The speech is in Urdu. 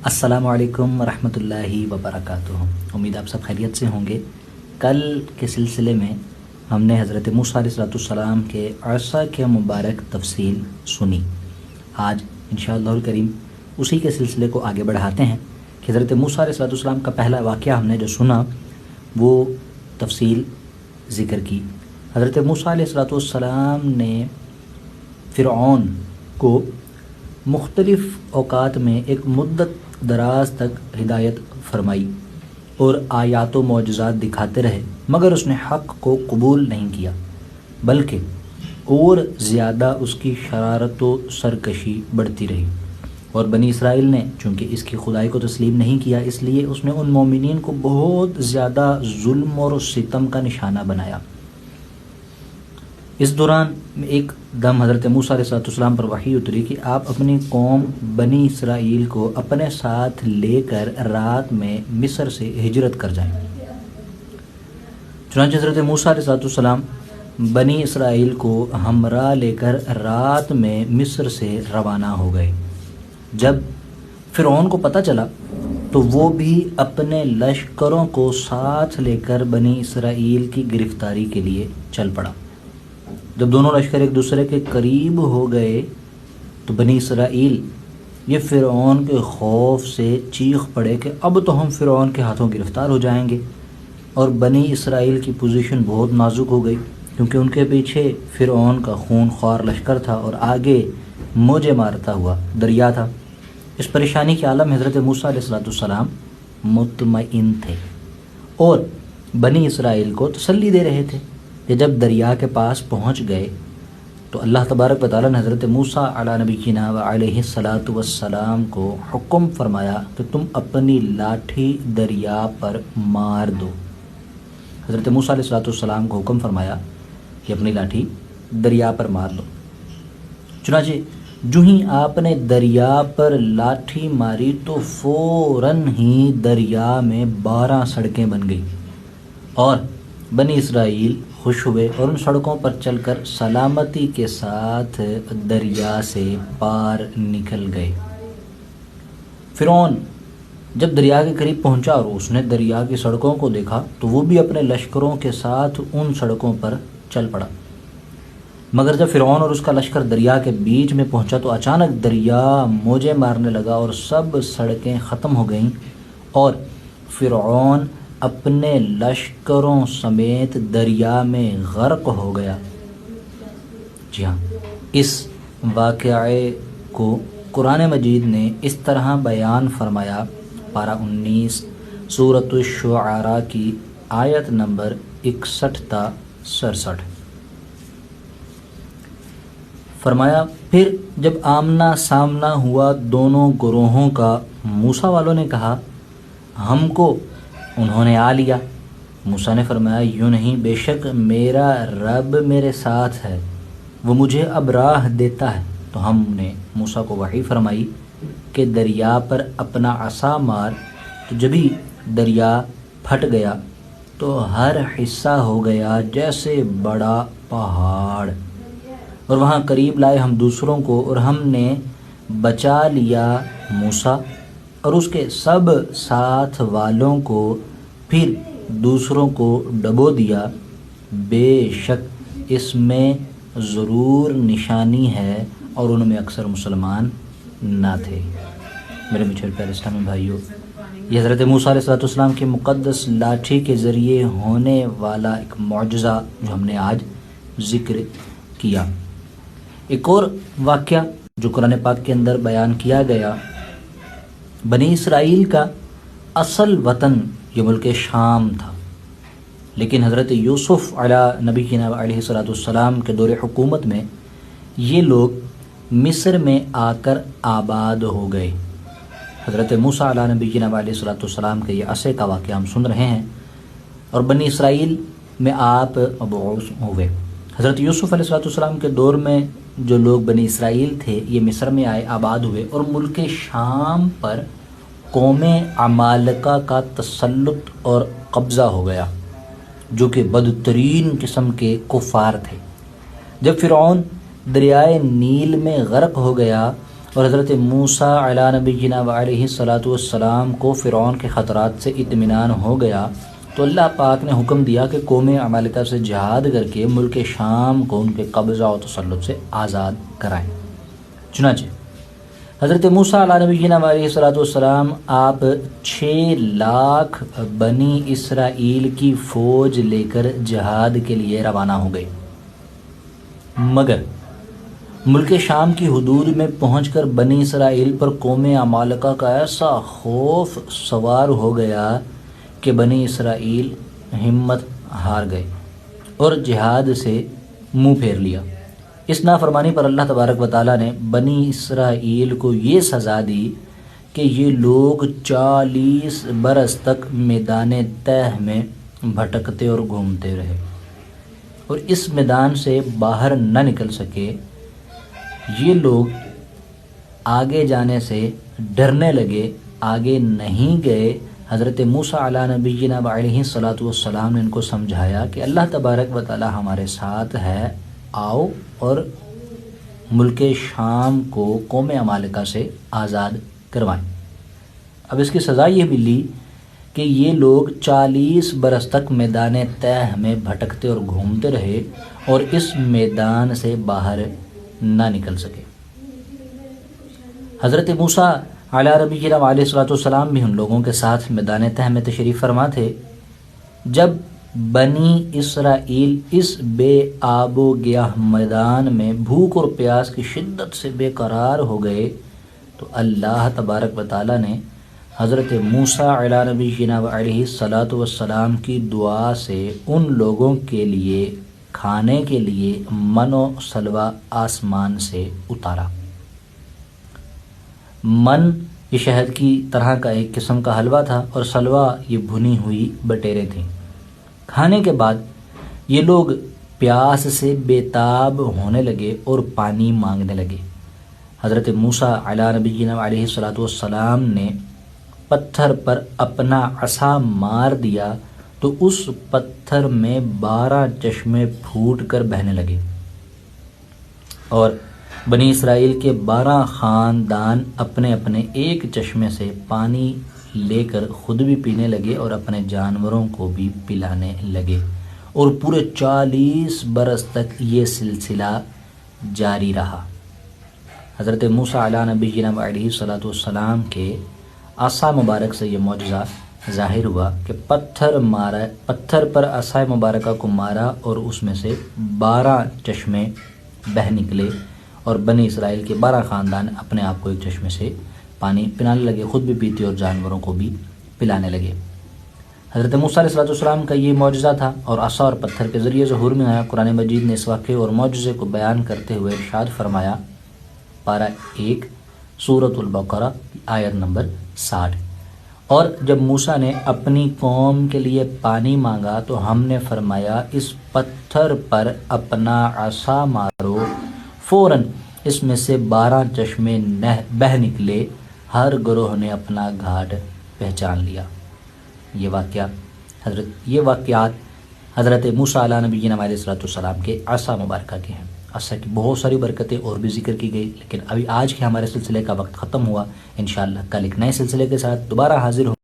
السلام علیکم ورحمۃ اللہ وبرکاتہ۔ امید آپ سب خیریت سے ہوں گے۔ کل کے سلسلے میں ہم نے حضرت موسیٰ علیہ السلام کے عصا کے مبارک تفصیل سنی۔ آج انشاءاللہ الکریم اسی کے سلسلے کو آگے بڑھاتے ہیں کہ حضرت موسیٰ علیہ السلام کا پہلا واقعہ ہم نے جو سنا وہ تفصیل ذکر کی۔ حضرت موسیٰ علیہ السلام نے فرعون کو مختلف اوقات میں ایک مدت دراز تک ہدایت فرمائی اور آیات و معجزات دکھاتے رہے، مگر اس نے حق کو قبول نہیں کیا، بلکہ اور زیادہ اس کی شرارت و سرکشی بڑھتی رہی، اور بنی اسرائیل نے چونکہ اس کی خدائی کو تسلیم نہیں کیا، اس لیے اس نے ان مومنین کو بہت زیادہ ظلم اور ستم کا نشانہ بنایا۔ اس دوران ایک دم حضرت موسیٰ علیہ السلام پر وحی اتری کہ آپ اپنی قوم بنی اسرائیل کو اپنے ساتھ لے کر رات میں مصر سے ہجرت کر جائیں۔ چنانچہ حضرت موسیٰ علیہ السلام بنی اسرائیل کو ہمراہ لے کر رات میں مصر سے روانہ ہو گئے۔ جب فرعون کو پتہ چلا تو وہ بھی اپنے لشکروں کو ساتھ لے کر بنی اسرائیل کی گرفتاری کے لیے چل پڑا۔ جب دونوں لشکر ایک دوسرے کے قریب ہو گئے تو بنی اسرائیل یہ فرعون کے خوف سے چیخ پڑے کہ اب تو ہم فرعون کے ہاتھوں گرفتار ہو جائیں گے، اور بنی اسرائیل کی پوزیشن بہت نازک ہو گئی کیونکہ ان کے پیچھے فرعون کا خون خوار لشکر تھا اور آگے موجے مارتا ہوا دریا تھا۔ اس پریشانی کے عالم حضرت موسیٰ علیہ السلام مطمئن تھے اور بنی اسرائیل کو تسلی دے رہے تھے کہ جب دریا کے پاس پہنچ گئے تو اللہ تبارک و تعالیٰ نے حضرت موسیٰ علیہ نبینا و علیہ السلام کو حکم فرمایا کہ تم اپنی لاٹھی دریا پر مار دو۔ حضرت موسیٰ علیہ السلام کو حکم فرمایا کہ اپنی لاٹھی دریا پر مار دو۔ چنانچہ جو ہی آپ نے دریا پر لاٹھی ماری تو فوراً ہی دریا میں 12 سڑکیں بن گئی اور بنی اسرائیل خوش ہوئے اور ان سڑکوں پر چل کر سلامتی کے ساتھ دریا سے پار نکل گئے۔ فرعون جب دریا کے قریب پہنچا اور اس نے دریا کی سڑکوں کو دیکھا تو وہ بھی اپنے لشکروں کے ساتھ ان سڑکوں پر چل پڑا، مگر جب فرعون اور اس کا لشکر دریا کے بیچ میں پہنچا تو اچانک دریا موجیں مارنے لگا اور سب سڑکیں ختم ہو گئیں اور فرعون اپنے لشکروں سمیت دریا میں غرق ہو گیا۔ جی ہاں، اس واقعے کو قرآن مجید نے اس طرح بیان فرمایا۔ پارہ 19 سورۃ الشعراء کی آیت نمبر 61 تا 67۔ فرمایا پھر جب آمنا سامنا ہوا دونوں گروہوں کا، موسیٰ والوں نے کہا ہم کو انہوں نے آ لیا۔ موسیٰ نے فرمایا یوں نہیں، بے شک میرا رب میرے ساتھ ہے، وہ مجھے اب راہ دیتا ہے۔ تو ہم نے موسیٰ کو وحی فرمائی کہ دریا پر اپنا عصا مار، تو جبھی دریا پھٹ گیا تو ہر حصہ ہو گیا جیسے بڑا پہاڑ، اور وہاں قریب لائے ہم دوسروں کو اور ہم نے بچا لیا موسیٰ اور اس کے سب ساتھ والوں کو، پھر دوسروں کو ڈبو دیا۔ بے شک اس میں ضرور نشانی ہے اور ان میں اکثر مسلمان نہ تھے۔ میرے میٹھے پیارے اسلامی بھائیوں، یہ حضرت موسیٰ علیہ السلام کی مقدس لاٹھی کے ذریعے ہونے والا ایک معجزہ جو ہم نے آج ذکر کیا۔ ایک اور واقعہ جو قرآن پاک کے اندر بیان کیا گیا، بنی اسرائیل کا اصل وطن یہ ملک شام تھا، لیکن حضرت یوسف علیہ نبینا علیہ السلام کے دور حکومت میں یہ لوگ مصر میں آ کر آباد ہو گئے۔ حضرت موسیٰ علیہ نبینا علیہ السلام کے یہ عصے کا واقعہ ہم سن رہے ہیں، اور بنی اسرائیل میں آپ مبعوث ہوئے۔ حضرت یوسف علیہ السلام کے دور میں جو لوگ بنی اسرائیل تھے یہ مصر میں آئے، آباد ہوئے، اور ملک شام پر قوم عمالقہ کا تسلط اور قبضہ ہو گیا جو کہ بدترین قسم کے کفار تھے۔ جب فرعون دریائے نیل میں غرق ہو گیا اور حضرت موسیٰ علیہ نبینا وعلیہ الصلاۃ والسلام کو فرعون کے خطرات سے اطمینان ہو گیا تو اللہ پاک نے حکم دیا کہ قوم عمالقہ سے جہاد کر کے ملک شام کو ان کے قبضہ و تسلط سے آزاد کرائیں۔ چنانچہ حضرت موسیٰ علیہ نبینا علیہ الصلاۃ والسلام آپ 6 لاکھ بنی اسرائیل کی فوج لے کر جہاد کے لیے روانہ ہو گئے، مگر ملک شام کی حدود میں پہنچ کر بنی اسرائیل پر قوم عمالقہ کا ایسا خوف سوار ہو گیا کہ بنی اسرائیل ہمت ہار گئے اور جہاد سے منہ پھیر لیا۔ اس نافرمانی پر اللہ تبارک و تعالیٰ نے بنی اسرائیل کو یہ سزا دی کہ یہ لوگ 40 برس تک میدان تہ میں بھٹکتے اور گھومتے رہے اور اس میدان سے باہر نہ نکل سکے۔ یہ لوگ آگے جانے سے ڈرنے لگے، آگے نہیں گئے۔ حضرت موسیٰ علیہ نبینا علیہ الصلاۃ والسلام نے ان کو سمجھایا کہ اللہ تبارک و تعالیٰ ہمارے ساتھ ہے، آؤ اور ملک شام کو قوم عمالقہ سے آزاد کروائیں۔ اب اس کی سزا یہ ملی کہ یہ لوگ 40 برس تک میدان تہ میں بھٹکتے اور گھومتے رہے اور اس میدان سے باہر نہ نکل سکے۔ حضرت موسیٰ علیہ نبینا علیہ الصلاۃ والسلام بھی ان لوگوں کے ساتھ میدان تہ میں تشریف فرما تھے۔ جب بنی اسرائیل اس بے آب و گیاہ میدان میں بھوک اور پیاس کی شدت سے بے قرار ہو گئے تو اللہ تبارک و تعالیٰ نے حضرت موسیٰ علیہ نبینا علیہ الصلاۃ والسلام کی دعا سے ان لوگوں کے لیے کھانے کے لیے من و سلوہ آسمان سے اتارا۔ من یہ شہد کی طرح کا ایک قسم کا حلوہ تھا اور سلوہ یہ بھنی ہوئی بٹیریں تھیں۔ کھانے کے بعد یہ لوگ پیاس سے بے تاب ہونے لگے اور پانی مانگنے لگے۔ حضرت موسیٰ علیہ نبینا علیہ الصلاۃ والسلام نے پتھر پر اپنا عصا مار دیا تو اس پتھر میں 12 چشمے پھوٹ کر بہنے لگے اور بنی اسرائیل کے 12 خاندان اپنے اپنے ایک چشمے سے پانی لے کر خود بھی پینے لگے اور اپنے جانوروں کو بھی پلانے لگے، اور پورے 40 برس تک یہ سلسلہ جاری رہا۔ حضرت موسیٰ علیہ نبینا علیہ الصلاۃ والسلام کے عصا مبارک سے یہ معجزہ ظاہر ہوا کہ پتھر پر عصا مبارکہ کو مارا اور اس میں سے 12 چشمے بہہ نکلے اور بنی اسرائیل کے 12 خاندان اپنے آپ کو ایک چشمے سے پانی پلانے لگے، خود بھی پیتے اور جانوروں کو بھی پلانے لگے۔ حضرت موسیٰ علیہ السلام کا یہ معجزہ تھا اور عصا اور پتھر کے ذریعے ظہور میں آیا۔ قرآن مجید نے اس واقعے اور معجزے کو بیان کرتے ہوئے ارشاد فرمایا، پارہ 1 سورۃ البقرہ آیت نمبر 60، اور جب موسیٰ نے اپنی قوم کے لیے پانی مانگا تو ہم نے فرمایا اس پتھر پر اپنا عصا مارو، فوراً اس میں سے 12 چشمے بہہ نکلے، ہر گروہ نے اپنا گھاٹ پہچان لیا۔ یہ واقعات حضرت موسیٰ علیہ نبینا علیہ السلام کے عصا مبارکہ کے ہیں۔ عصا کی بہت ساری برکتیں اور بھی ذکر کی گئی، لیکن ابھی آج کے ہمارے سلسلے کا وقت ختم ہوا۔ انشاءاللہ کل ایک نئے سلسلے کے ساتھ دوبارہ حاضر ہوں۔